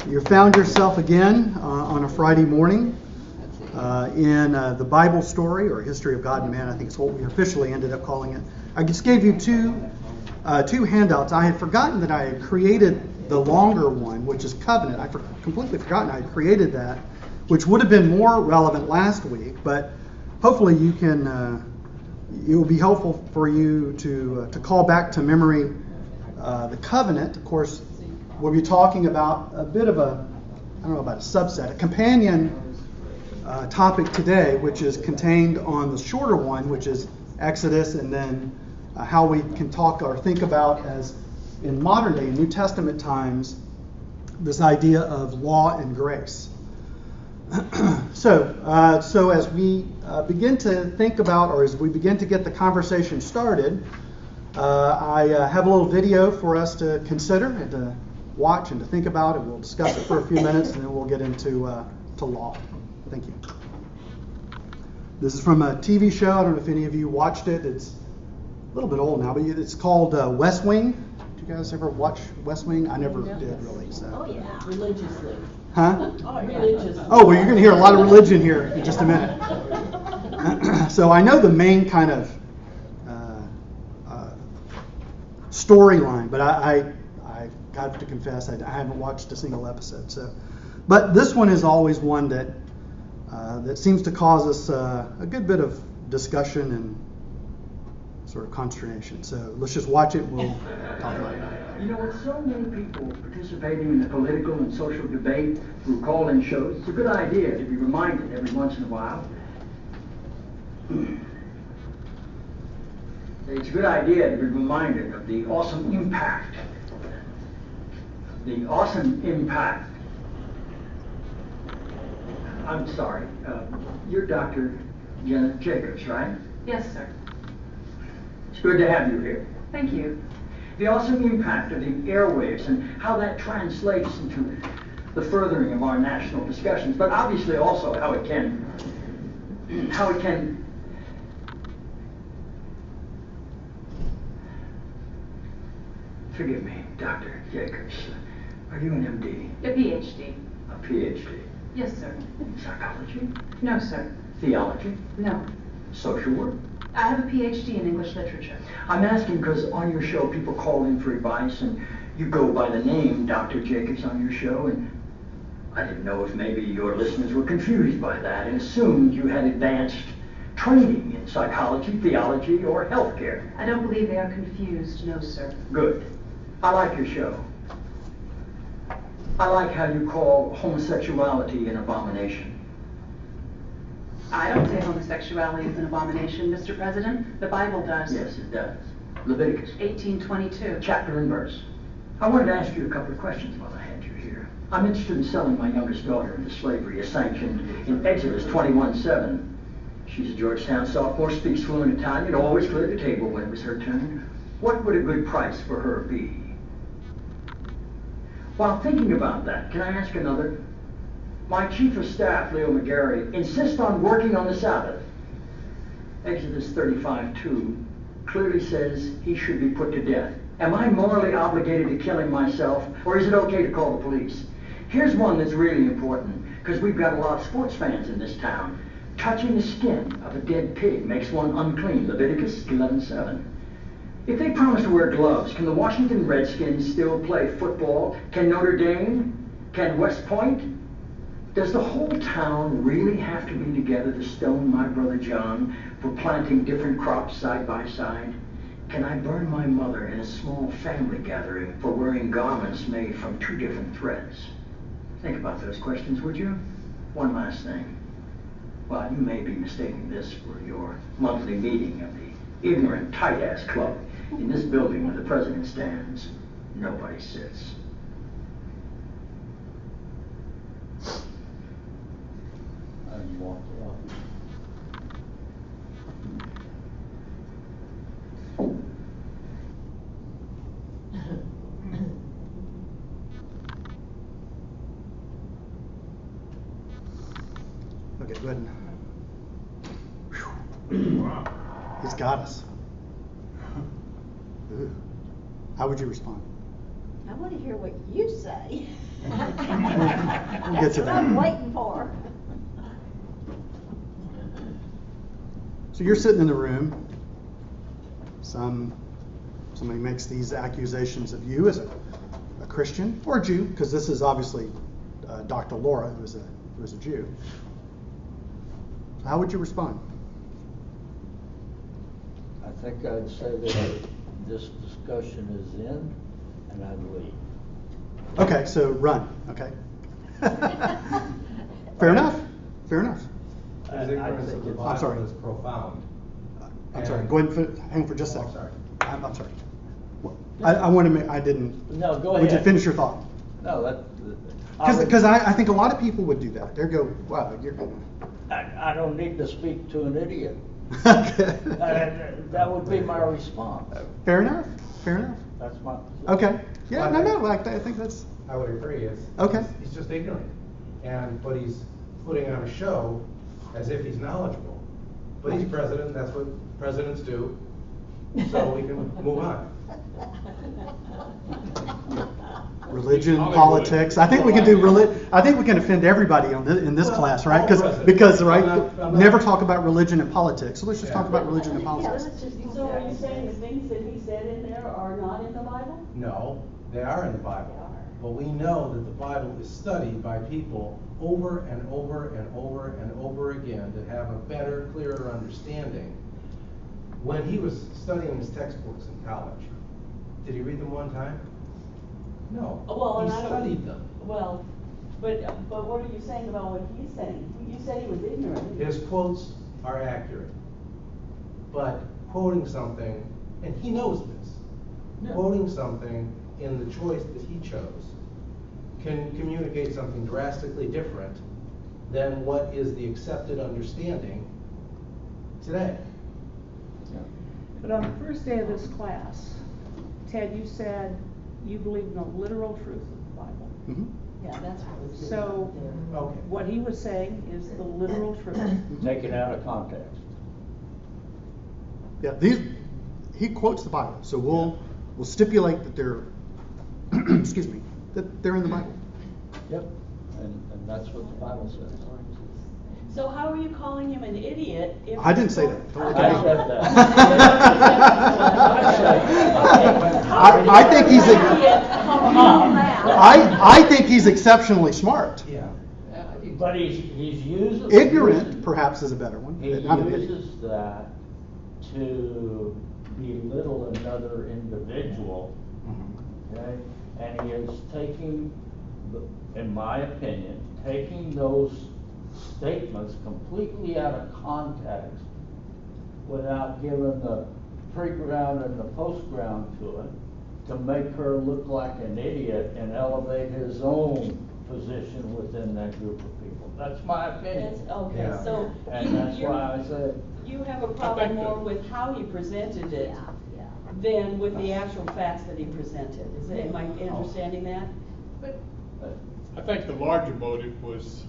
You found yourself again on a Friday morning in the Bible story, or History of God and Man, I think is what we officially ended up calling it. I just gave you two handouts. I had forgotten that I had created the longer one, which is Covenant. I completely forgotten I had created that, which would have been more relevant last week, but hopefully you can, it will be helpful for you to call back to memory the Covenant. Of course, we'll be talking about a bit of a, I don't know about a subset, a companion topic today, which is contained on the shorter one, which is Exodus, and then how we can talk or think about, as in modern day, New Testament times, this idea of law and grace. So as we begin to think about, or as we begin to get the conversation started, I have a little video for us to consider and to watch and to think about, and we'll discuss it for a few minutes, and then we'll get into to law. Thank you. This is from a TV show. I don't know if any of you watched it. It's a little bit old now, but it's called West Wing. Did you guys ever watch West Wing? I never did, really. So. Oh, yeah. Religiously. Huh? Oh, religiously. Oh, well, you're going to hear a lot of religion here in just a minute. So I know the main kind of storyline, but I got to confess I haven't watched a single episode. So, but this one is always one that seems to cause us a good bit of discussion and sort of consternation. So let's just watch it and we'll talk about it. You know, with so many people participating in the political and social debate through call-in shows, it's a good idea to be reminded every once in a while. It's a good idea to be reminded of the awesome impact. The awesome impact. I'm sorry. You're Dr. Janet Jacobs, right? Yes, sir. It's good to have you here. Thank you. The awesome impact of the airwaves and how that translates into the furthering of our national discussions, but obviously also how it can forgive me, Dr. Jacobs. Are you an MD? A PhD. A PhD? Yes, sir. Psychology? No, sir. Theology? No. Social work? I have a PhD in English literature. I'm asking because on your show people call in for advice and you go by the name Dr. Jacobs on your show, and I didn't know if maybe your listeners were confused by that and assumed you had advanced training in psychology, theology, or healthcare. I don't believe they are confused, no, sir. Good. I like your show. I like how you call homosexuality an abomination. I don't say homosexuality is an abomination, Mr. President. The Bible does. Yes, it does. Leviticus 18:22. chapter and verse. I wanted to ask you a couple of questions while I had you here. I'm interested in selling my youngest daughter into slavery as sanctioned in Exodus 21:7. She's a Georgetown sophomore, speaks fluent Italian, always cleared the table when it was her turn. What would a good price for her be? While thinking about that, can I ask another? My chief of staff, Leo McGarry, insists on working on the Sabbath. Exodus 35:2 clearly says he should be put to death. Am I morally obligated to kill him myself, or is it okay to call the police? Here's one that's really important, because we've got a lot of sports fans in this town. Touching the skin of a dead pig makes one unclean, Leviticus 11:7. If they promise to wear gloves, can the Washington Redskins still play football? Can Notre Dame? Can West Point? Does the whole town really have to be together to stone my brother John for planting different crops side by side? Can I burn my mother in a small family gathering for wearing garments made from two different threads? Think about those questions, would you? One last thing. Well, you may be mistaking this for your monthly meeting of the ignorant tight-ass club. In this building where the president stands, nobody sits. Okay, go ahead. Wow. He's got us. How would you respond? I want to hear what you say. We'll get to What I'm that. waiting for. So you're sitting in the room. Somebody makes these accusations of you as a Christian or a Jew, because this is obviously Dr. Laura, who is a Jew. So how would you respond? I think I'd say that this discussion is in, and I'd leave. Okay, so run. Okay. Fair enough. Fair enough. His ignorance of the I'm sorry. Bible is profound. I'm sorry. Go ahead and hang for just a Oh, second. sorry. I'm sorry. I want to make. I didn't. No, go Would you ahead. finish your thought? No, Because I think a lot of people would do that. They go, wow, you're. I don't need to speak to an idiot. Okay. That would be my response. Fair enough. Fair enough. That's my. Okay. Yeah. No. I think that's. I would agree. Okay. He's just ignorant, but he's putting on a show as if he's knowledgeable. But he's president. And that's what presidents do. So we can move on. Religion, politics. I think we can do I think we can offend everybody in this class, right? Because right, I'm not- never talk about religion and politics. So let's just talk about religion and Yeah, politics. let's just So are you saying the things that he said in there are not in the Bible? No, they are in the Bible. But we know that the Bible is studied by people over and over and over and over again to have a better, clearer understanding. When he was studying his textbooks in college, did he read them one time? No. Well, He and I don't- studied them. Well, but what are you saying about what he's saying? You said he was ignorant. His quotes are accurate. But quoting something, and he knows this, quoting something in the choice that he chose can communicate something drastically different than what is the accepted understanding today. But on the first day of this class, Ted, you said you believe in the literal truth of the Bible. Mhm. Yeah, that's what was So Okay. what he was saying is the literal truth. Taken out of context. Yeah, he quotes the Bible, so we'll stipulate that they're excuse me, that they're in the Bible. Yep. And that's what the Bible says. So how are you calling him an idiot if I didn't say that. Don't look at I me. said that. I think he's I I think he's exceptionally smart. Yeah. But he's using. Ignorant, perhaps, is a better one. He Not an idiot. uses that to belittle another individual, okay? And he is taking, in my opinion, taking those statements completely out of context without giving the pre-ground and the post-ground to it, to make her look like an idiot and elevate his own position within that group of people. That's my opinion. Okay, Yeah. so And that's why I said, you have a problem more with how he presented it than with the actual facts that he presented. Am I understanding that? I think the larger motive was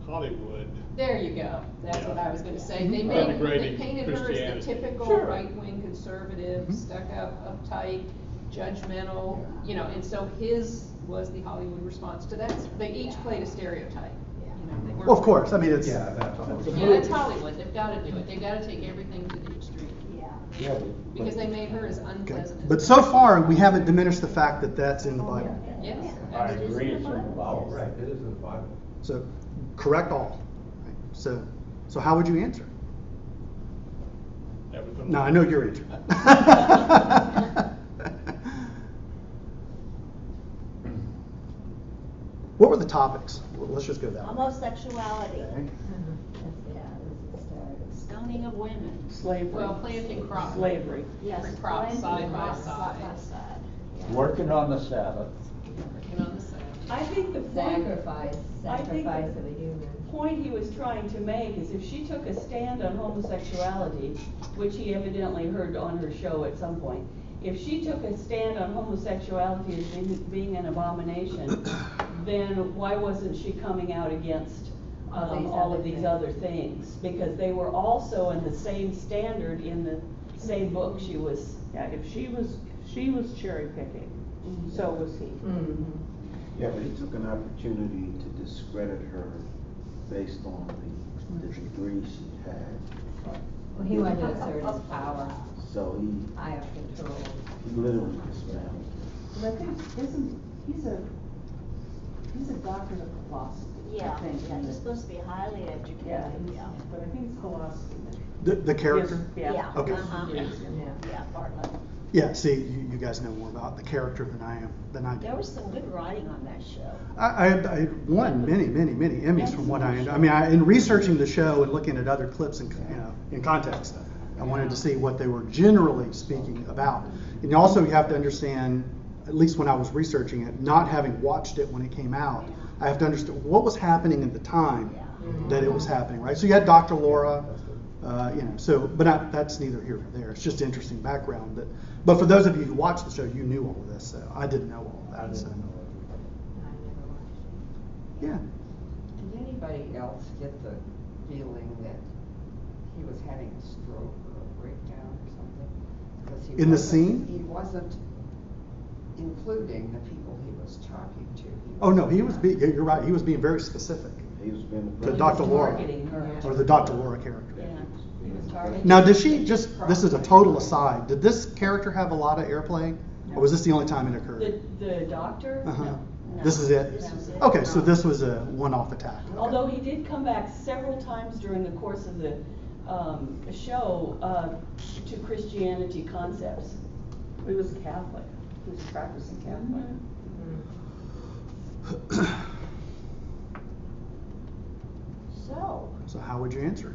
Hollywood. There you go. That's what I was gonna say. They Denigrating painted her as the Christianity. typical Sure. right-wing conservative, stuck up, uptight, judgmental, and so his was the Hollywood response to that. They each played a stereotype. They weren't- Well, of course. I mean, it's. Yeah, that's Yeah, that's Hollywood. They've gotta do it. They've gotta take everything to the extreme. Yeah. yeah. Because they made her as Okay. unpleasant as. But so far, we haven't diminished the fact that that's in the Bible. Yes. I agree it's in the Oh, Bible. right, it is in the Bible. So, correct all. Right. So how would you answer? That was the- No, I know your answer. What were the topics? Well, let's just go that way. Homosexuality. Okay. Stoning of women. Slavery. Well, planting crops. Slavery. Yes. Different crops planting side by crops side. Yeah. Working on the Sabbath. Working on the side. I think the point. Sacrifice I think of the a human. point he was trying to make is if she took a stand on homosexuality, which he evidently heard on her show at some point, if she took a stand on homosexuality as being an abomination, then why wasn't she coming out against all of these other things? Because they were also in the same standard in the same book she was. Yeah, if she was cherry picking, so was he. Yeah, but he took an opportunity to discredit her based on the degree she had. Well, he wanted to assert his power. So I have control. he literally dismantled But I think, he's a doctor of philosophy, Yeah, I think. yeah, he's supposed to be highly educated, Yeah, yeah. but I think it's philosophy. The character? Yeah. Okay. Uh-huh. Yeah. Yeah, Bartlett. Yeah, see, you guys know more about the character than I do. There was some good writing on that show. I had won many Emmys from what I mean, in researching the show and looking at other clips in context, I wanted to see what they were generally speaking about. And also you have to understand, at least when I was researching it, not having watched it when it came out, I have to understand what was happening at the time that it was happening, right? So you had Dr. Laura, but that's neither here nor there. It's just interesting background. But for those of you who watched the show, you knew all of this. So I didn't know all of that. So. Yeah. Did anybody else get the feeling that he was having a stroke or a breakdown or something? 'Cause In the scene? He wasn't including the people he was talking to. Oh no, you're right. He was being very specific. He was being To Dr. Laura, targeting her. or the Dr. Laura character. Yeah, he was targeting. Now, did she this is a total aside, did this character have a lot of airplay? Or was this the only time it occurred? The doctor? Uh-huh. No. This is it? This is it. Okay, so this was a one-off attack. Okay. Although he did come back several times during the course of the show to Christianity concepts. He was Catholic. He was practicing Catholic. So how would you answer?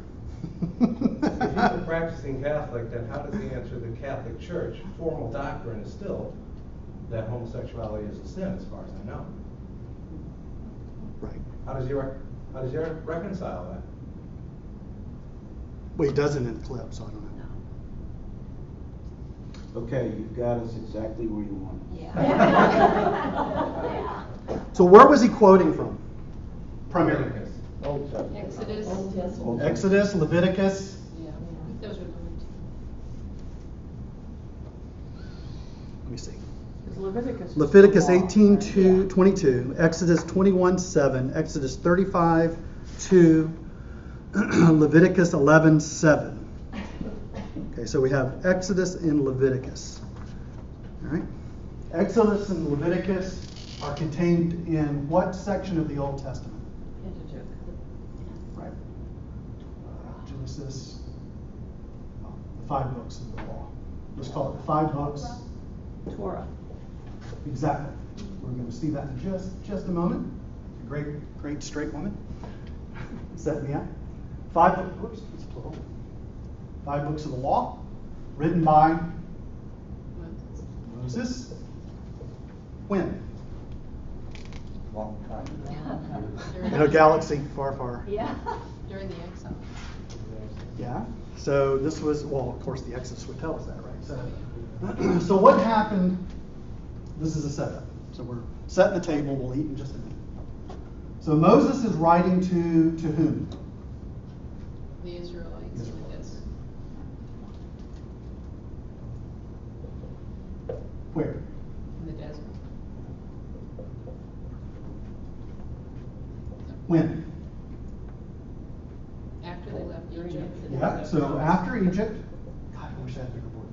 If he's a practicing Catholic, then how does he answer the Catholic Church? Formal doctrine is still that homosexuality is a sin, as far as I know. Right. How does he reconcile that? Well, he doesn't in the clip, so I don't know. Okay, you've got us exactly where you want us. Yeah. So where was he quoting from? Primarily. Old Testament. Exodus. Old Testament. Old Exodus, Leviticus. Yeah, those are the ones. Let me see. Because Leviticus is the law, 18:22, Exodus 21:7, Exodus 35:2, Leviticus 11:7. Okay, so we have Exodus and Leviticus. All right. Exodus and Leviticus are contained in what section of the Old Testament? Pentateuch. Right. Genesis, the 5 books of the law. Let's call it the 5 books. Torah. Exactly. We're going to see that in just a moment. A great straight woman. Set me up. 5 books. It's plural. 5 books of the law, written by Moses. When? Long time ago. In a galaxy far. Yeah. During the exile. Yeah. So this was, well, of course, the Exodus would tell us that, right? So what happened? This is a setup. So we're setting the table. We'll eat in just a minute. So Moses is writing to whom? The Israelites in the desert. Where? In the desert. When? After they left During Egypt. Exodus. Yeah. So after Egypt. God, I wish I had a bigger board.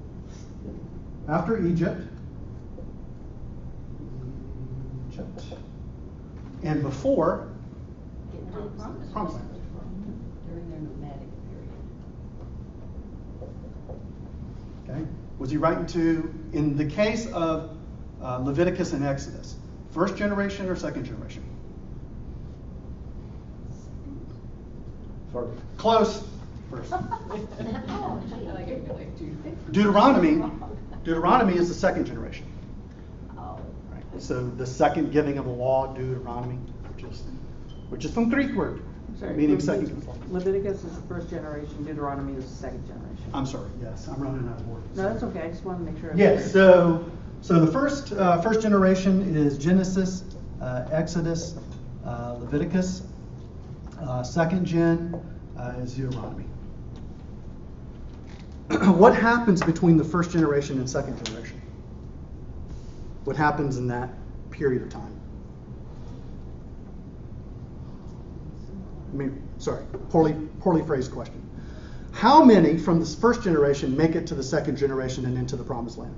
After Egypt. And before Getting to the promised Promised land. Land. During their nomadic period. Okay. Was he writing to, in the case of Leviticus and Exodus, first generation or second generation? First. Close. First. I like it like 2. Deuteronomy is the second generation. Oh. Right. So the second giving of the law, Deuteronomy, which is from Greek word, Sorry, meaning second giving of the law. Leviticus is the first generation, Deuteronomy is the second generation. I'm sorry. Yes, I'm running out of words. No, that's okay, I just wanted to make sure. Yes. So the first generation is Genesis, Exodus, Leviticus. Second gen is Deuteronomy. What happens between the first generation and second generation? What happens in that period of time? poorly phrased question. How many from this first generation make it to the second generation and into the promised land?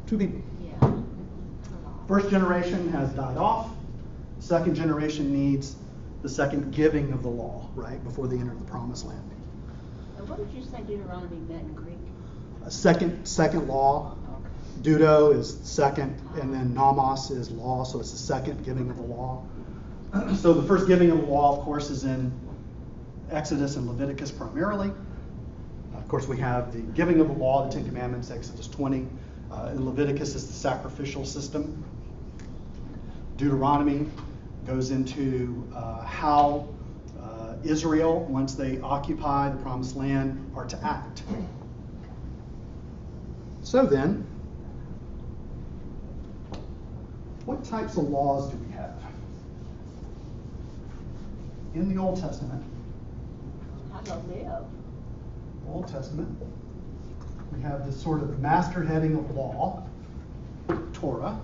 2 people. Yeah. First generation has died off. Second generation needs the second giving of the law, right, before they enter the promised land. And what did you say Deuteronomy meant in Greek? A second law. Deuto is second, and then nomos is law, so it's the second giving of the law. So the first giving of the law, of course, is in Exodus and Leviticus primarily. Of course, we have the giving of the law, the Ten Commandments, Exodus 20. In Leviticus is the sacrificial system. Deuteronomy goes into how Israel, once they occupy the promised land, are to act. So then, what types of laws do we have? In the Old Testament, How to live. Old Testament, we have this sort of master heading of law, Torah.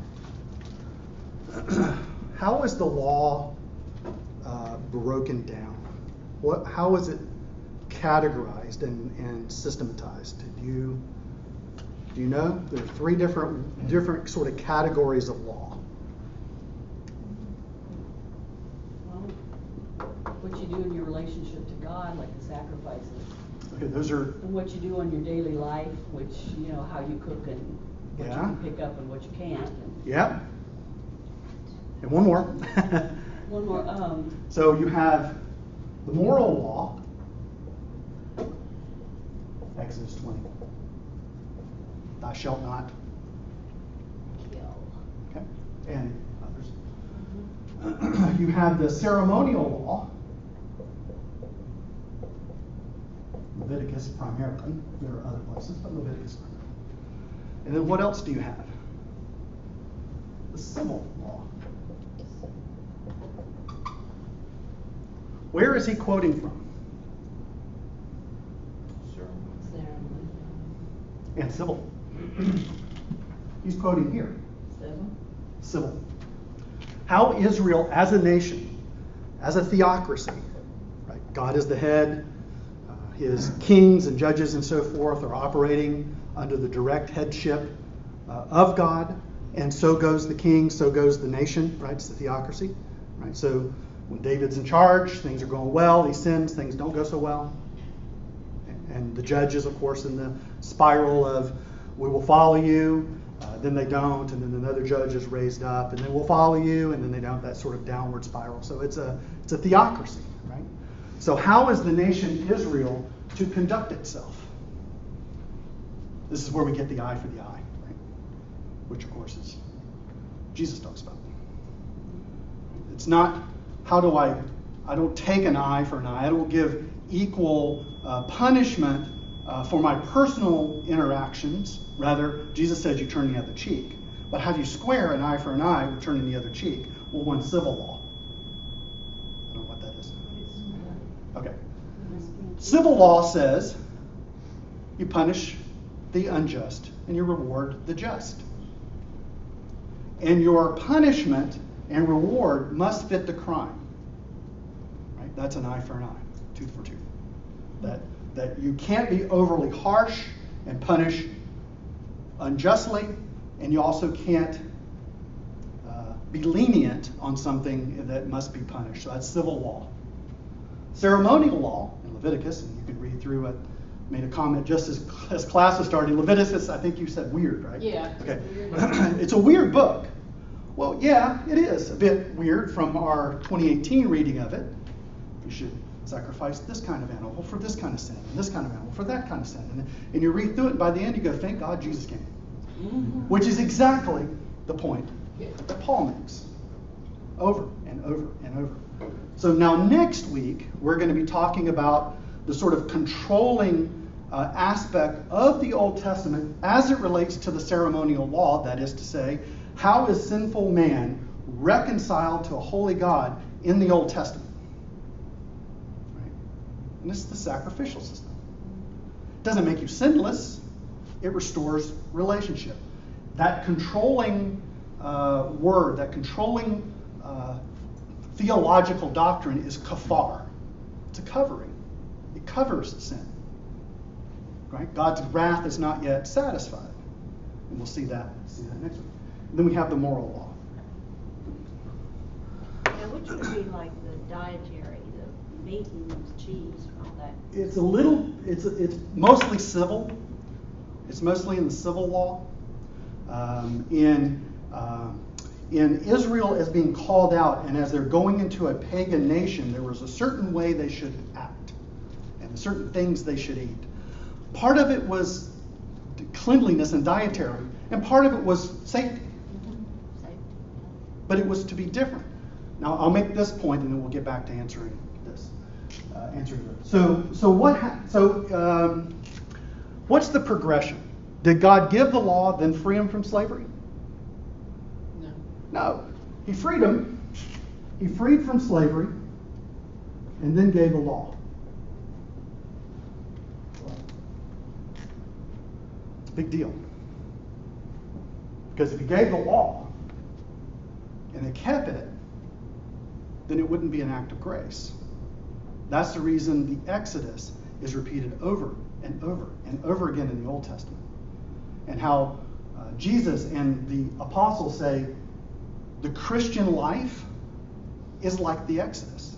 How is the law broken down? How is it categorized and systematized? Do you know? There are 3 different sort of categories of law. What you do in your relationship to God, like the sacrifices. Okay, those are. And what you do on your daily life, which, how you cook and what you can pick up and what you can't. Yeah. And one more. One more. So you have the moral law, Exodus 20. Thou shalt not Kill. Okay. And others. You have the ceremonial law, Leviticus primarily. There are other places, but Leviticus primarily. And then what else do you have? The civil law. Where is he quoting from? And civil. He's quoting here. Civil. How Israel as a nation, as a theocracy, right? God is the head, his kings and judges and so forth are operating under the direct headship of God, and so goes the king, so goes the nation, right? It's the theocracy, right? So when David's in charge, things are going well. He sins, things don't go so well. And the judges, of course, in the spiral of, we will follow you, then they don't, and then another judge is raised up, and then we'll follow you, and then they don't, that sort of downward spiral. So it's a theocracy, right? So how is the nation Israel to conduct itself? This is where we get the eye for the eye, right? Which, of course, is Jesus talks about. It's not, I don't take an eye for an eye. I don't give equal punishment for my personal interactions. Rather, Jesus says you turn the other cheek. But how do you square an eye for an eye with turning the other cheek? Well, one civil law. I don't know what that is. Okay. Civil law says you punish the unjust and you reward the just. And your punishment and reward must fit the crime. Right? That's an eye for an eye, tooth for tooth. That you can't be overly harsh and punish unjustly, and you also can't be lenient on something that must be punished. So that's civil law. Ceremonial law in Leviticus, and you can read through it, made a comment just as class was starting. Leviticus, I think you said weird, right? Yeah. Okay. It's a weird book. Well, yeah, it is a bit weird from our 2018 reading of it. You should sacrifice this kind of animal for this kind of sin, and this kind of animal for that kind of sin. And you read through it, and by the end you go, thank God Jesus came. Mm-hmm. Which is exactly the point that Paul makes over and over and over. So now next week, we're going to be talking about the sort of controlling aspect of the Old Testament as it relates to the ceremonial law, that is to say, how is sinful man reconciled to a holy God in the Old Testament? Right? And this is the sacrificial system. It doesn't make you sinless. It restores relationship. That controlling word, that controlling theological doctrine is kafar. It's a covering. It covers sin. Right? God's wrath is not yet satisfied. And we'll see that next week. And then we have the moral law. Now, which would be like the dietary, the meat and cheese and all that? It's mostly civil. It's mostly in the civil law. In Israel, as being called out, and as they're going into a pagan nation, there was a certain way they should act, and certain things they should eat. Part of it was cleanliness and dietary, and part of it was safety. But it was to be different. Now, I'll make this point, and then we'll get back to answering this. What's the progression? Did God give the law, then free him from slavery? No. He freed him. He freed from slavery, and then gave the law. It's a big deal. Because if he gave the law, and they kept it, then it wouldn't be an act of grace. That's the reason the Exodus is repeated over and over and over again in the Old Testament. And how Jesus and the apostles say the Christian life is like the Exodus.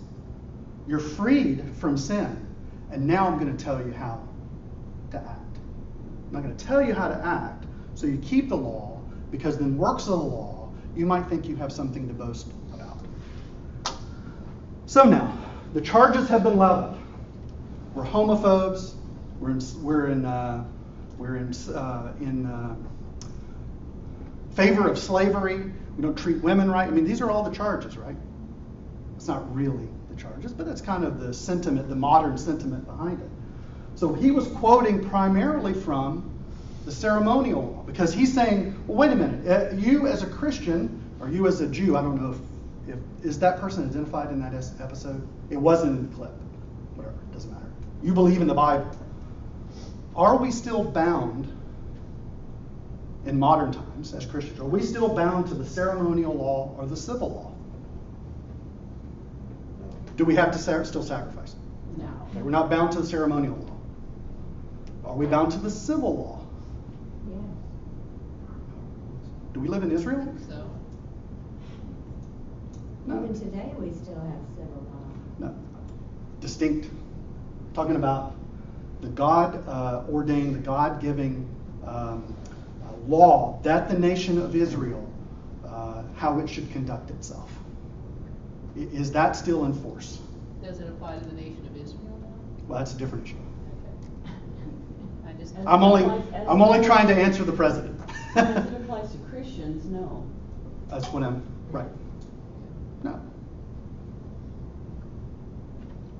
You're freed from sin, and now I'm going to tell you how to act. I'm not going to tell you how to act, so you keep the law, because then works of the law, you might think you have something to boast about. So now, the charges have been leveled. We're homophobes. We're in favor of slavery. We don't treat women right. I mean, these are all the charges, right? It's not really the charges, but it's kind of the sentiment, the modern sentiment behind it. So he was quoting primarily from the ceremonial law, because he's saying, well, wait a minute, you as a Christian, or you as a Jew, I don't know if is that person identified in that episode? It wasn't in the clip. Whatever, it doesn't matter. You believe in the Bible. Are we still bound in modern times as Christians? Are we still bound to the ceremonial law or the civil law? Do we have to still sacrifice? No. Okay, we're not bound to the ceremonial law. Are we bound to the civil law? Yes. Do we live in Israel? So, No. Even today, we still have civil law. No. Distinct. Talking about the God ordained, the God-giving law that the nation of Israel, how it should conduct itself. Is that still in force? does it apply to the nation of Israel now? Well, that's a different issue. I just. I'm only trying to answer the president. As it applies to Christians, no. That's what I'm right. No.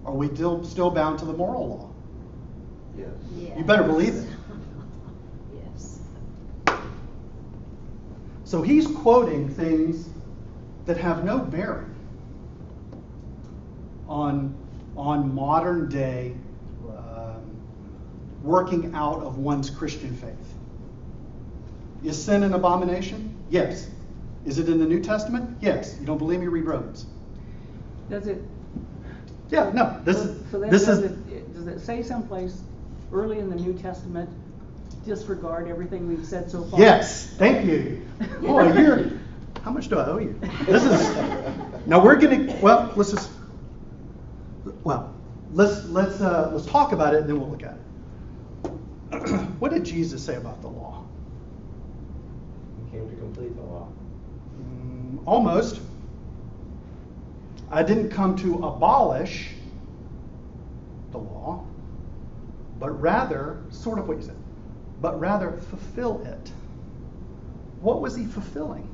Are we still bound to the moral law? Yes. Yes. You better believe it. Yes. So he's quoting things that have no bearing on modern day working out of one's Christian faith. Is sin an abomination? Yes. Is it in the New Testament? Yes. You don't believe me? Read Romans. Does it? Yeah. No. Does it say someplace early in the New Testament, disregard everything we've said so far? Yes. Thank you. Boy, how much do I owe you? This is. Now we're gonna. Well, let's talk about it, and then we'll look at it. What did Jesus say about the law? He came to complete the law. Almost. I didn't come to abolish the law, but rather, sort of what you said, but rather fulfill it. What was he fulfilling?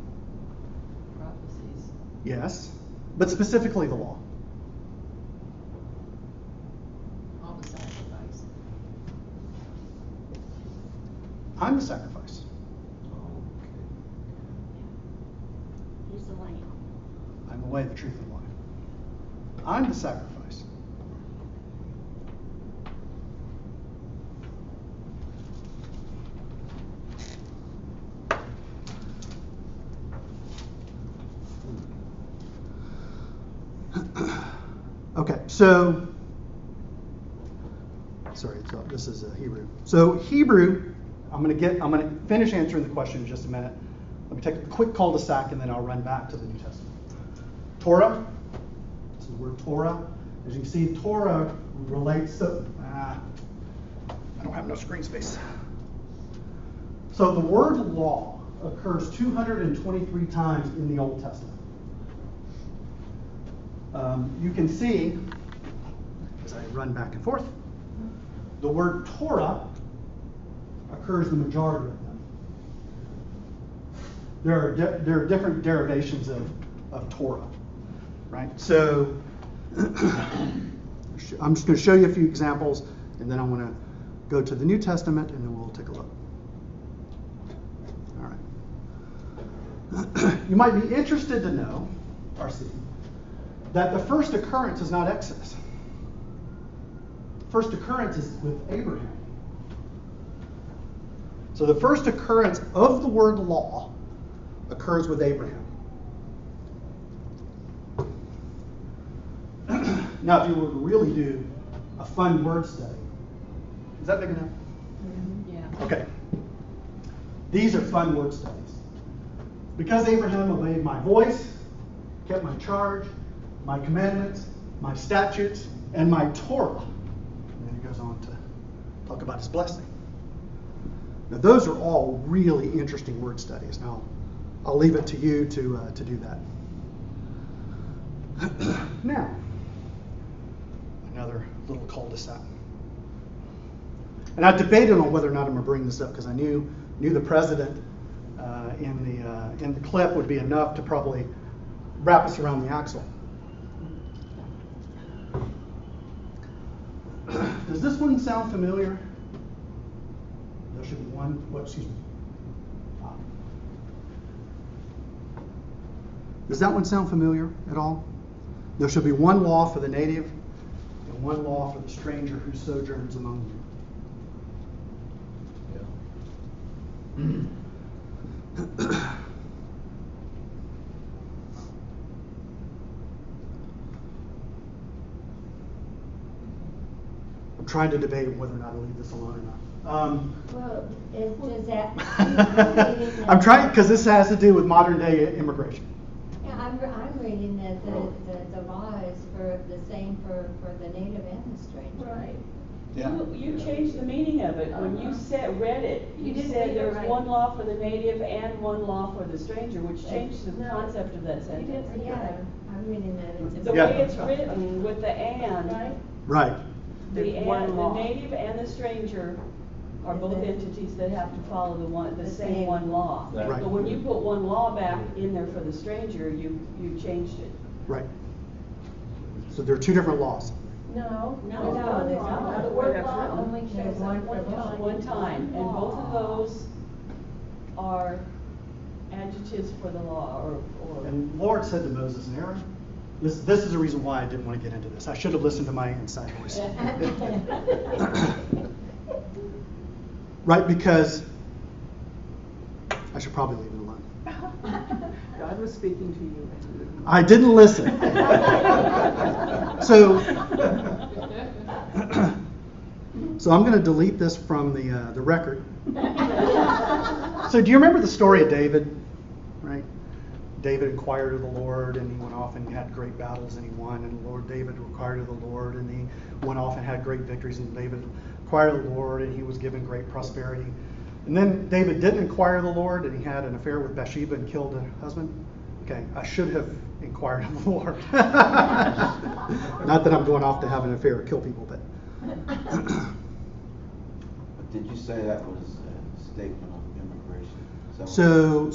Prophecies. Yes, but specifically the law. All the sacrifice. I'm the sacrifice. He's the lamb. I'm the way, the truth, and the life. I'm the sacrifice. Okay, so, sorry, so this is Hebrew. So Hebrew, I'm gonna finish answering the question in just a minute. Let me take a quick cul-de-sac and then I'll run back to the New Testament. Torah, this is the word Torah. As you can see, Torah relates to, I don't have enough screen space. So the word law occurs 223 times in the Old Testament. You can see, as I run back and forth, the word Torah occurs the majority of them. There are different derivations of Torah, right? So I'm just going to show you a few examples, and then I want to go to the New Testament, and then we'll take a look. All right. You might be interested to know, RC, that the first occurrence is not Exodus. First occurrence is with Abraham. So the first occurrence of the word law occurs with Abraham. Now, if you were to really do a fun word study, is that big enough? Yeah. Okay. These are fun word studies. Because Abraham obeyed my voice, kept my charge, my commandments, my statutes, and my Torah. And then he goes on to talk about his blessing. Now, those are all really interesting word studies. Now, I'll leave it to you to do that. Now, another little cul-de-sac. And I debated on whether or not I'm going to bring this up because I knew the president in the clip would be enough to probably wrap us around the axle. Does this one sound familiar? There should be one. What? Excuse me. Does that one sound familiar at all? There shall be one law for the native and one law for the stranger who sojourns among you. I'm trying to debate whether or not to leave this alone or not. Well, does that? I'm trying because this has to do with modern day immigration. Yeah, I'm reading that the law is for the same for the native and the stranger. Right. Yeah. You changed the meaning of it. When you read it, you didn't said read there it was right. one law for the native and one law for the stranger, which changed the No. concept of that sentence. Yeah, I'm reading that. The Yeah. way it's written with the and, Right. the There's one law. native and the stranger are both entities that have to follow the same one law. Right. But when you put one law back in there for the stranger, you changed it. Right. So there are two different laws. No, there's not. The word That's law written. only There's shows one up for law. one time, and both of those are adjectives for the law, or. And the Lord said to Moses and Aaron, this is the reason why I didn't want to get into this. I should have listened to my inside voice. Right, because I should probably leave it alone. God was speaking to you. I didn't listen. So I'm going to delete this from the record. So do you remember the story of David? Right? David inquired of the Lord, and he went off and had great battles, and he won. And the Lord, David inquired of the Lord, and he went off and had great victories. And David inquired of the Lord, and he was given great prosperity. And then David didn't inquire of the Lord, and he had an affair with Bathsheba and killed her husband. Okay, I should have inquired of the Lord. Not that I'm going off to have an affair or kill people, but. But did you say that was a statement of immigration? So,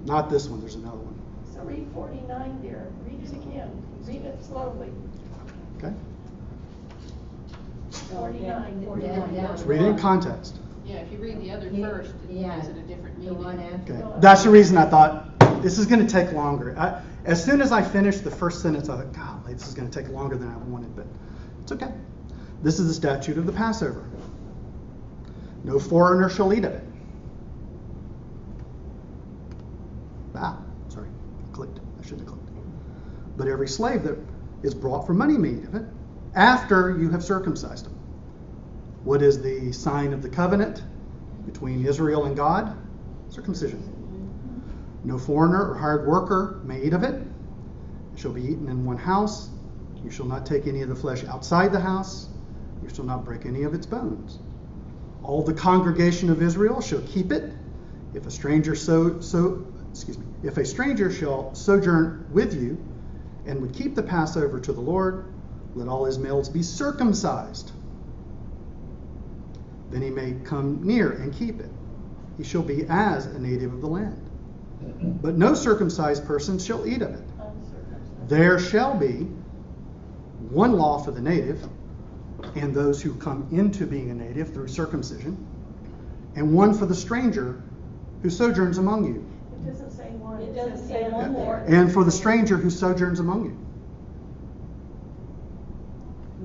not this one. There's another one. So read 49 there. Read it again. Read it slowly. Okay. 49. Let's read it in context. Yeah, if you read the other first, it gives it a different The one meaning. after. Okay. That's the reason I thought this is going to take longer. As soon as I finished the first sentence, I thought, God, this is going to take longer than I wanted, but it's okay. This is the statute of the Passover. No foreigner shall eat of it. Sorry, I clicked. I shouldn't have clicked. but every slave that is brought for money may eat of it, after you have circumcised him. What is the sign of the covenant between Israel and God? Circumcision. No foreigner or hired worker may eat of it. It shall be eaten in one house. You shall not take any of the flesh outside the house. You shall not break any of its bones. All the congregation of Israel shall keep it. If a stranger if a stranger shall sojourn with you and would keep the Passover to the Lord, let all his males be circumcised. Then he may come near and keep it. He shall be as a native of the land. But no circumcised person shall eat of it. There shall be one law for the native and those who come into being a native through circumcision, and one for the stranger who sojourns among you. It doesn't say one. It doesn't say one there. And for the stranger who sojourns among you.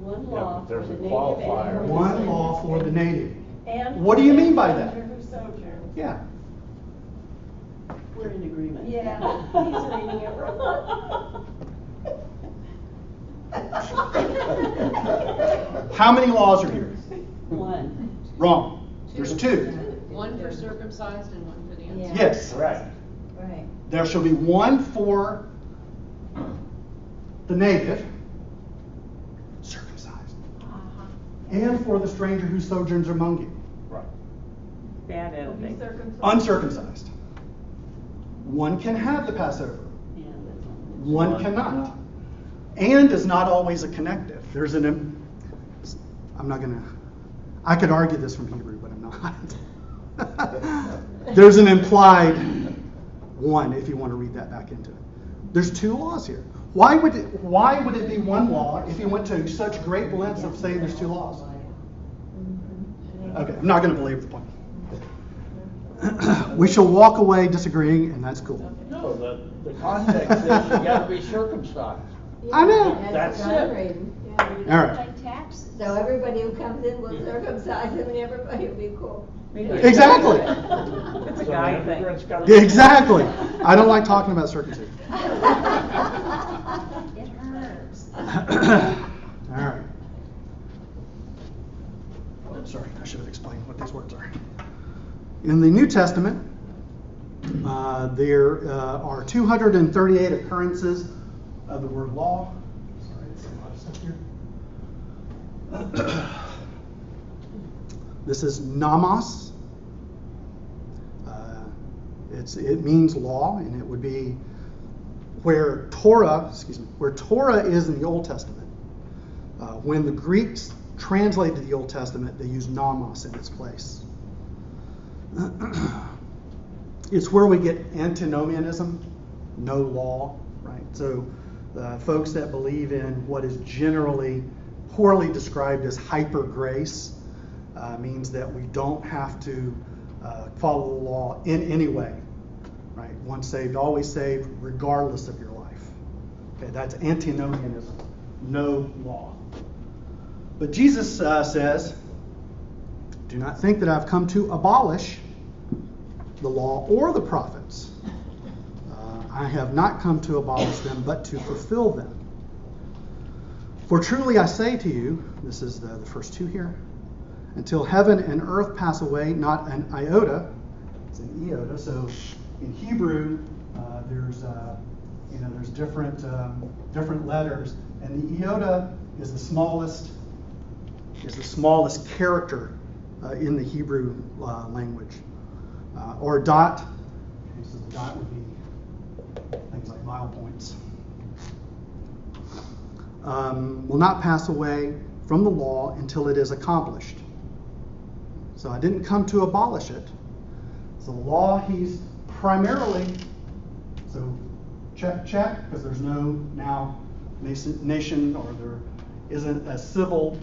One Yeah, law but for there's the a native qualifier. and One law for the native. And What do you mean by that? stranger who sojourns. Yeah. We're in agreement. Yeah, he's reading it wrong. How many laws are here? One. Wrong. There's two. One for circumcised and one for the uncircumcised. Yes. Right. Right. There shall be one for the native, circumcised, and for the stranger who sojourns among you, Right. Bad editing. uncircumcised. One can have the Passover. Yeah, that's One cannot. And is not always a connective. There's I could argue this from Hebrew, but I'm not. There's an implied one, if you want to read that back into it. There's two laws here. Why would it be one law if you went to such great lengths of saying there's two laws? Okay, I'm not going to belabor the point. We shall walk away disagreeing, and that's cool. No, the context is you gotta be circumcised. I know. That's what I'm it. reading. All right. So everybody who comes in will circumcise him and everybody will be cool. Exactly. It's a So guy the thing. immigrants gotta- Yeah, exactly. I don't like talking about circumcision. It hurts. All right. I'm sorry, I should have explained what these words are. In the New Testament, there are 238 occurrences of the word law. Sorry, it's a lot of stuff here. This is nomos. It means law, and it would be where Torah is in the Old Testament. When the Greeks translated the Old Testament, they used nomos in its place. It's where we get antinomianism, no law, right? So folks that believe in what is generally poorly described as hyper grace means that we don't have to follow the law in any way, right? Once saved, always saved, regardless of your life. Okay, that's antinomianism, no law. But Jesus says, do not think that I've come to abolish the law or the prophets. I have not come to abolish them, but to fulfill them. For truly I say to you, this is the first two here, until heaven and earth pass away, not an iota. It's an iota. So in Hebrew, there's different letters, and the iota is the smallest character in the Hebrew language. Or dot. So the dot would be things like mile points. Will not pass away from the law until it is accomplished. So I didn't come to abolish it. So the law, he's primarily, so check, because there's no now nation, or there isn't a civil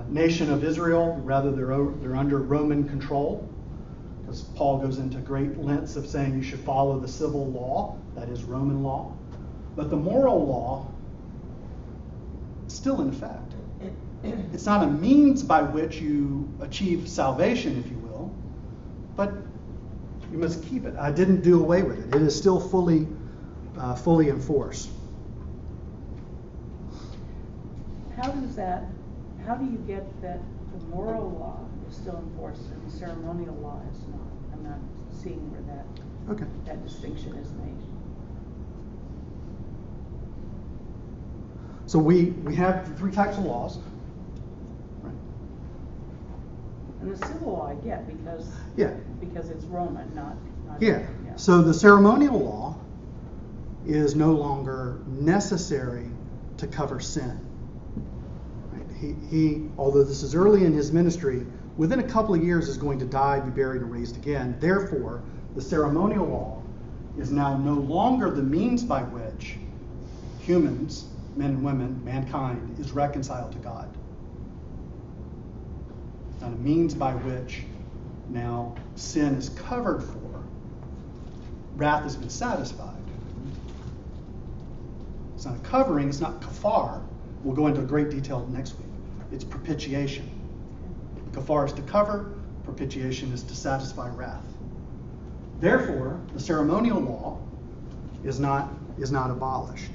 nation of Israel. Rather, they're under Roman control. Because Paul goes into great lengths of saying you should follow the civil law, that is Roman law. But the moral law is still in effect. It's not a means by which you achieve salvation, if you will, but you must keep it. I didn't do away with it. It is still fully in force. how do you get that the moral law is still enforced and the ceremonial law is not? I'm not seeing where that distinction is made. So we have three types of laws. Right. And the civil law I get because it's Roman, not yeah. So the ceremonial law is no longer necessary to cover sin. Right? He, although this is early in his ministry, within a couple of years is going to die, be buried, and raised again. Therefore, the ceremonial law is now no longer the means by which humans, men and women, mankind, is reconciled to God. It's not a means by which now sin is covered for. Wrath has been satisfied. It's not a covering, it's not kafar. We'll go into great detail next week. It's propitiation. Kafar is to cover, propitiation is to satisfy wrath. Therefore, the ceremonial law is not abolished.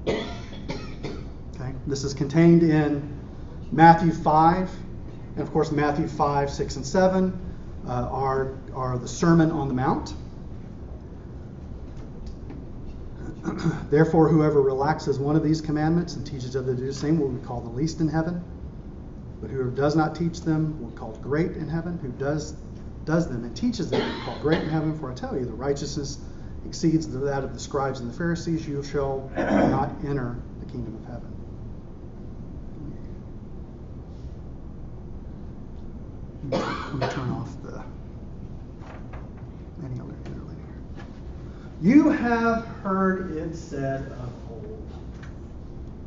Okay, this is contained in Matthew 5, and of course Matthew 5, 6, and 7 are the Sermon on the Mount. Therefore, whoever relaxes one of these commandments and teaches others to do the same will be called the least in heaven. But whoever does not teach them will be called great in heaven. Who does them and teaches them will be called great in heaven. For I tell you, the righteousness exceeds that of the scribes and the Pharisees. You shall not enter the kingdom of heaven. Let me turn off any other interlinear. You have heard it said of old,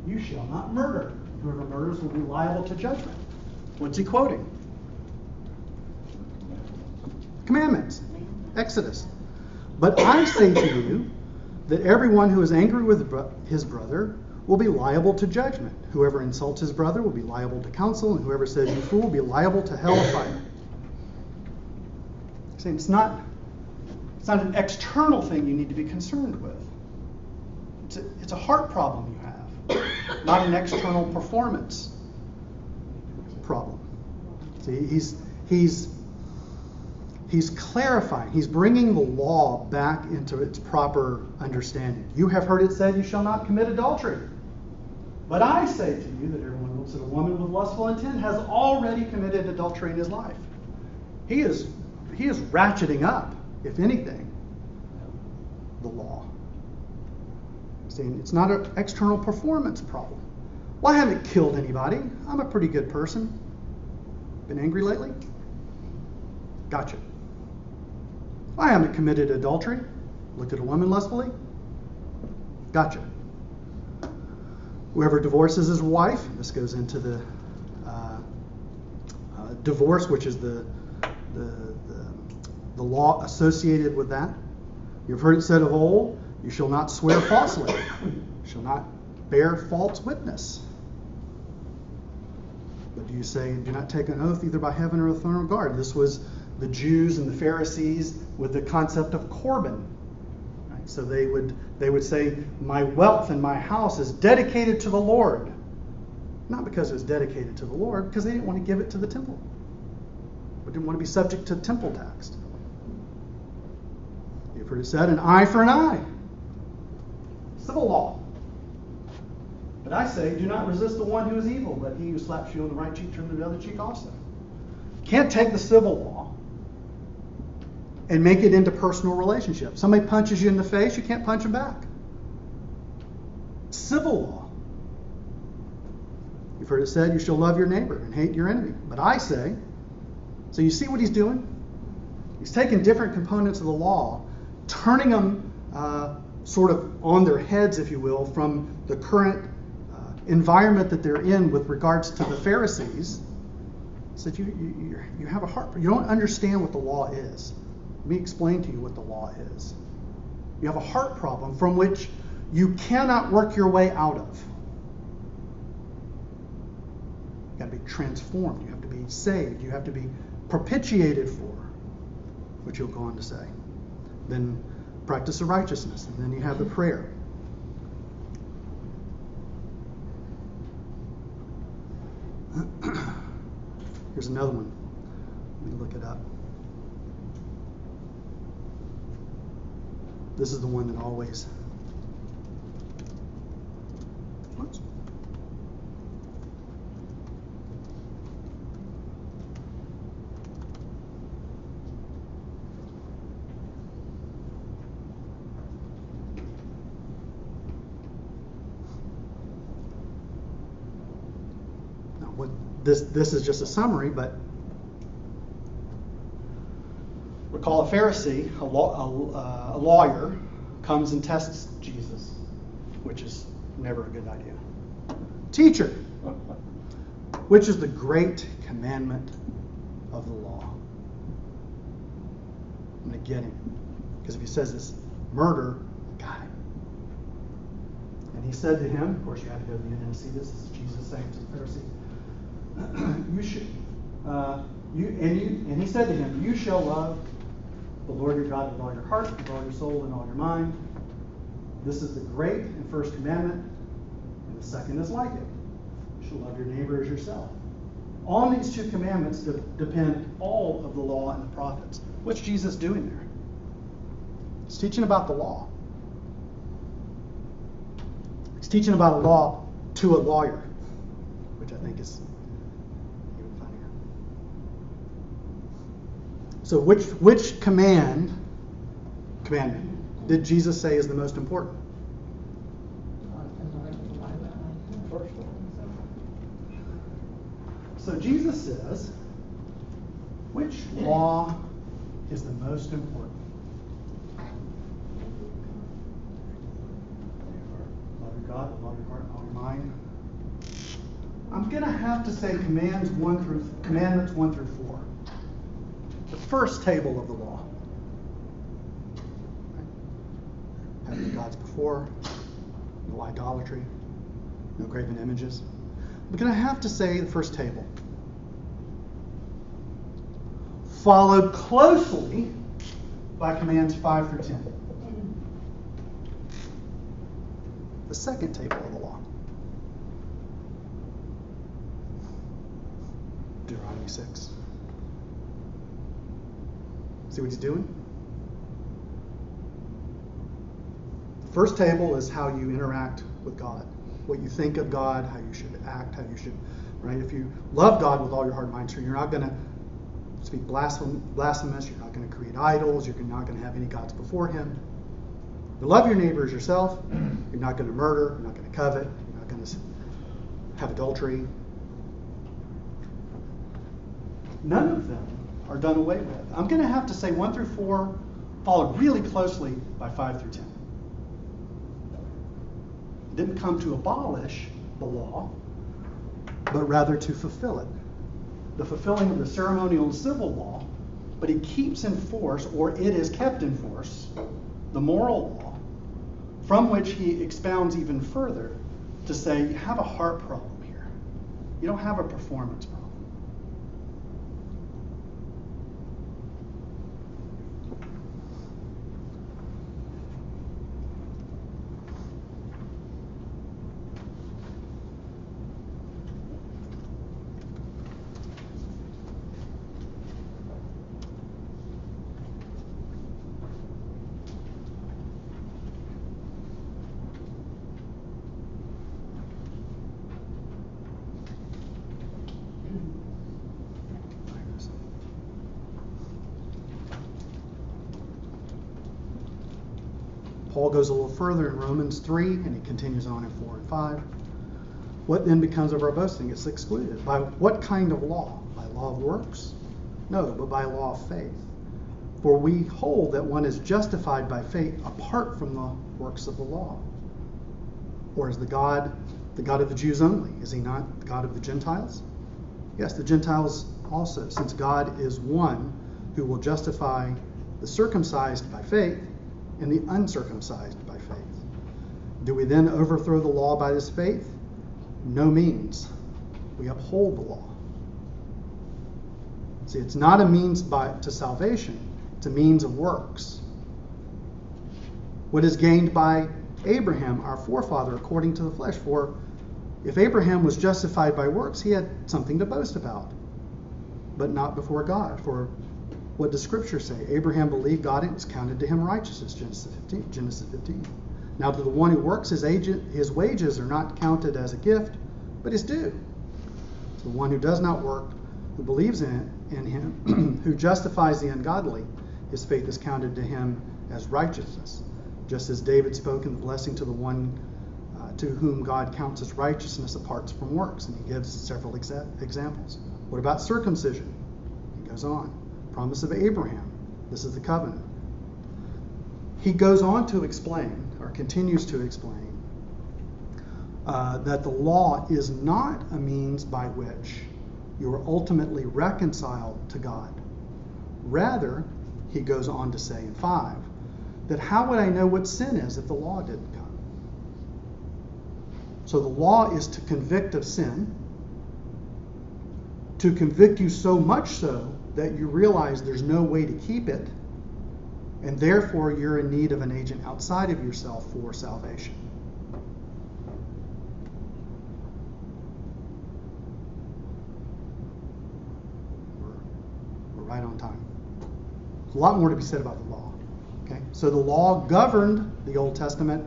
you shall not murder. Whoever murders will be liable to judgment. What's he quoting? Commandments. Exodus. But I say to you that everyone who is angry with his brother will be liable to judgment. Whoever insults his brother will be liable to counsel, and whoever says you fool will be liable to hell of fire. See, it's not an external thing you need to be concerned with. It's a heart problem you have, not an external performance problem. See, he's clarifying. He's bringing the law back into its proper understanding. You have heard it said, you shall not commit adultery. But I say to you that everyone who looks at a woman with lustful intent has already committed adultery in his life. He is ratcheting up, if anything, the law. Saying it's not an external performance problem. Well, I haven't killed anybody. I'm a pretty good person. Been angry lately? Gotcha. I haven't committed adultery. Looked at a woman lustfully? Gotcha. Whoever divorces his wife, this goes into the divorce, which is the law associated with that. You've heard it said of old, you shall not swear falsely. You shall not bear false witness. But do you say, do not take an oath either by heaven or the throne of God? This was the Jews and the Pharisees with the concept of Corban. Right? So they would say, my wealth and my house is dedicated to the Lord. Not because it was dedicated to the Lord, because they didn't want to give it to the temple. They didn't want to be subject to temple tax. You've heard it said, an eye for an eye. Civil law. But I say, do not resist the one who is evil, but he who slaps you on the right cheek, turn the other cheek also. You can't take the civil law and make it into personal relationships. Somebody punches you in the face, you can't punch them back. Civil law. You've heard it said, you shall love your neighbor and hate your enemy. But I say, so you see what he's doing? He's taking different components of the law, turning them sort of on their heads, if you will, from the current environment that they're in with regards to the Pharisees. So that you have a heart. You don't understand what the law is. Let me explain to you what the law is. You have a heart problem from which you cannot work your way out of. You have to be transformed. You have to be saved. You have to be propitiated for, which you'll go on to say. Then practice of righteousness, and then you have the prayer. Here's another one. Let me look it up. This is the one that always. Whoops. This is just a summary, but recall a Pharisee, a lawyer, comes and tests Jesus, which is never a good idea. Teacher, which is the great commandment of the law? I'm going to get him, because if he says this murder, got him. And he said to him, of course you have to go to the end and see this. This is Jesus saying to the Pharisee, you should, and he said to him, you shall love the Lord your God with all your heart, with all your soul, and all your mind. This is the great and first commandment, and the second is like it. You shall love your neighbor as yourself. On these two commandments depend all of the law and the prophets. What's Jesus doing there? He's teaching about the law. He's teaching about a law to a lawyer, which I think is even funnier. So which commandment did Jesus say is the most important? So Jesus says, which law is the most important? Love your God with all your heart and all your mind. I'm going to have to say commandments 1 through 4. The first table of the law. Having the gods before, no idolatry, no graven images. I'm going to have to say the first table. Followed closely by commands 5 through 10. The second table of the law. Deuteronomy 6. See what he's doing? The first table is how you interact with God. What you think of God, how you should act, how you should, right? If you love God with all your heart and mind, so you're not going to speak blasphemous, you're not going to create idols, you're not going to have any gods before him. You love your neighbor as yourself, you're not going to murder, you're not going to covet, you're not going to have adultery. None of them are done away with. I'm going to have to say 1 through 4, followed really closely by 5 through 10. It didn't come to abolish the law, but rather to fulfill it. The fulfilling of the ceremonial and civil law, but he keeps in force, or it is kept in force, the moral law, from which he expounds even further to say, you have a heart problem here. You don't have a performance problem. Paul goes a little further in Romans 3, and he continues on in 4 and 5. What then becomes of our boasting? It's excluded. By what kind of law? By law of works? No, but by law of faith. For we hold that one is justified by faith apart from the works of the law. Or is the God of the Jews only? Is he not the God of the Gentiles? Yes, the Gentiles also, since God is one who will justify the circumcised by faith and the uncircumcised by faith. Do we then overthrow the law by this faith? No means. We uphold the law. See, it's not a means to salvation, it's a means of works. What is gained by Abraham, our forefather, according to the flesh? For if Abraham was justified by works, he had something to boast about, but not before God. For what does Scripture say? Abraham believed God and it was counted to him righteousness, Genesis 15. Now to the one who works, his wages are not counted as a gift, but his due. To the one who does not work, who believes in him, who justifies the ungodly, his faith is counted to him as righteousness. Just as David spoke in the blessing to the one to whom God counts as righteousness apart from works. And he gives several examples. What about circumcision? He goes on. Promise of Abraham. This is the covenant. He goes on to explain, or continues to explain, that the law is not a means by which you are ultimately reconciled to God. Rather, he goes on to say in 5, that how would I know what sin is if the law didn't come? So the law is to convict of sin, to convict you so much so that you realize there's no way to keep it, and therefore you're in need of an agent outside of yourself for salvation. We're right on time. There's a lot more to be said about the law. Okay? So the law governed the Old Testament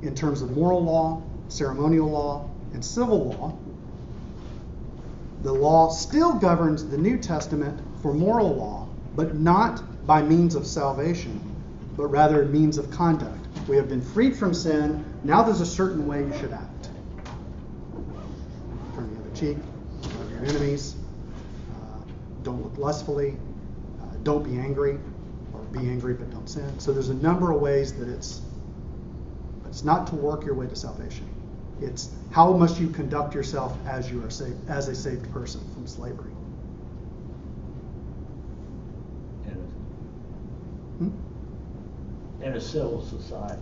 in terms of moral law, ceremonial law, and civil law. The law still governs the New Testament for moral law, but not by means of salvation, but rather means of conduct. We have been freed from sin. Now there's a certain way you should act. Turn the other cheek, love your enemies, don't look lustfully, don't be angry, or be angry but don't sin. So there's a number of ways that it's not to work your way to salvation. It's how must you conduct yourself as you are saved, as a saved person from slavery. In a civil society.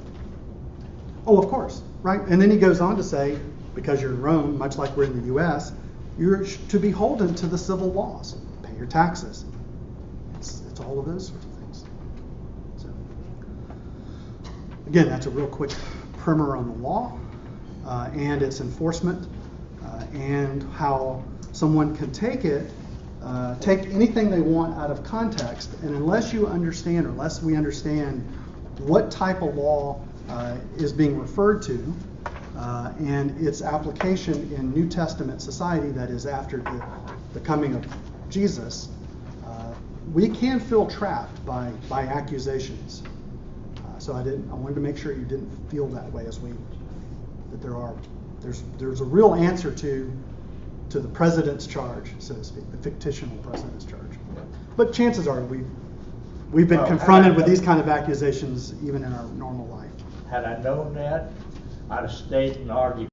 Oh, of course, right? And then he goes on to say, because you're in Rome, much like we're in the U.S., you're to be beholden to the civil laws. Pay your taxes. It's all of those sorts of things. So, again, that's a real quick primer on the law and its enforcement and how someone can take anything they want out of context, and unless you understand, or unless we understand what type of law is being referred to and its application in New Testament society, that is after the coming of Jesus, we can feel trapped by accusations. So I wanted to make sure you didn't feel that way that there's a real answer to the president's charge, so to speak, the fictional president's charge. But chances are we've been confronted with these kind of accusations even in our normal life. Had I known that, I'd have stayed and argued.